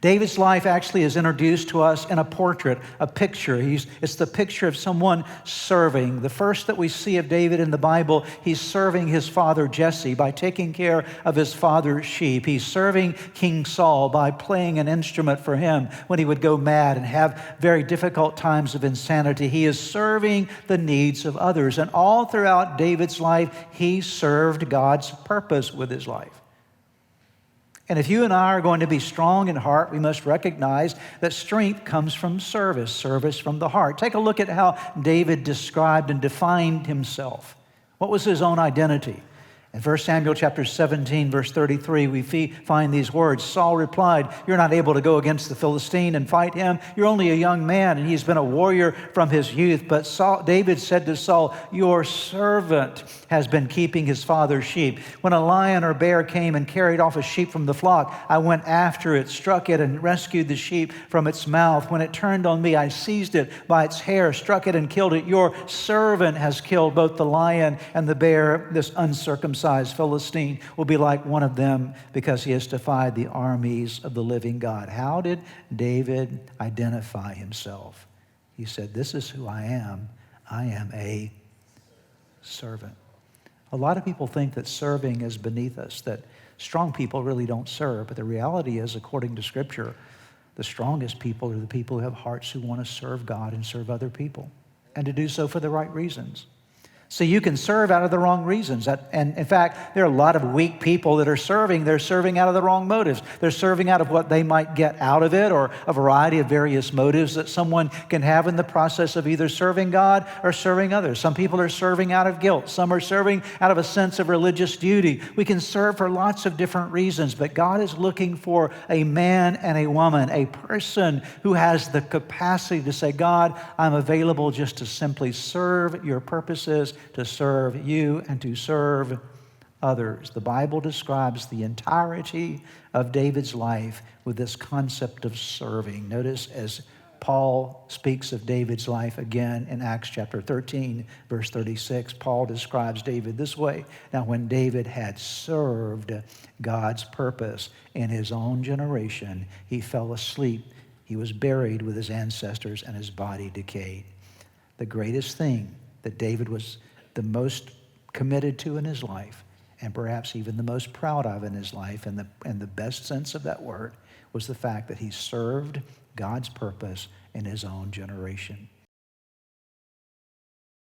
David's life actually is introduced to us in a portrait, a picture. It's the picture of someone serving. The first that we see of David in the Bible, he's serving his father Jesse by taking care of his father's sheep. He's serving King Saul by playing an instrument for him when he would go mad and have very difficult times of insanity. He is serving the needs of others. And all throughout David's life, he served God's purpose with his life. And if you and I are going to be strong in heart, we must recognize that strength comes from service from the heart. Take a look at how David described and defined himself. What was his own identity? In 1 Samuel chapter 17, verse 33, we find these words. Saul replied, "You're not able to go against the Philistine and fight him. You're only a young man, and he's been a warrior from his youth." But David said to Saul, "Your servant has been keeping his father's sheep. When a lion or bear came and carried off a sheep from the flock, I went after it, struck it, and rescued the sheep from its mouth. When it turned on me, I seized it by its hair, struck it, and killed it. Your servant has killed both the lion and the bear. This uncircumcised Philistine will be like one of them because he has defied the armies of the living God." How did David identify himself? He said, "This is who I am. I am a servant." A lot of people think that serving is beneath us, that strong people really don't serve. But the reality is, according to Scripture, the strongest people are the people who have hearts who want to serve God and serve other people, and to do so for the right reasons. So you can serve out of the wrong reasons. And in fact, there are a lot of weak people that are serving. They're serving out of the wrong motives. They're serving out of what they might get out of it, or a variety of various motives that someone can have in the process of either serving God or serving others. Some people are serving out of guilt. Some are serving out of a sense of religious duty. We can serve for lots of different reasons, but God is looking for a man and a woman, a person who has the capacity to say, "God, I'm available just to simply serve your purposes, to serve you and to serve others." The Bible describes the entirety of David's life with this concept of serving. Notice as Paul speaks of David's life again in Acts chapter 13, verse 36, Paul describes David this way. "Now when David had served God's purpose in his own generation, he fell asleep. He was buried with his ancestors and his body decayed." The greatest thing that David was the most committed to in his life, and perhaps even the most proud of in his life, in the best sense of that word, was the fact that he served God's purpose in his own generation.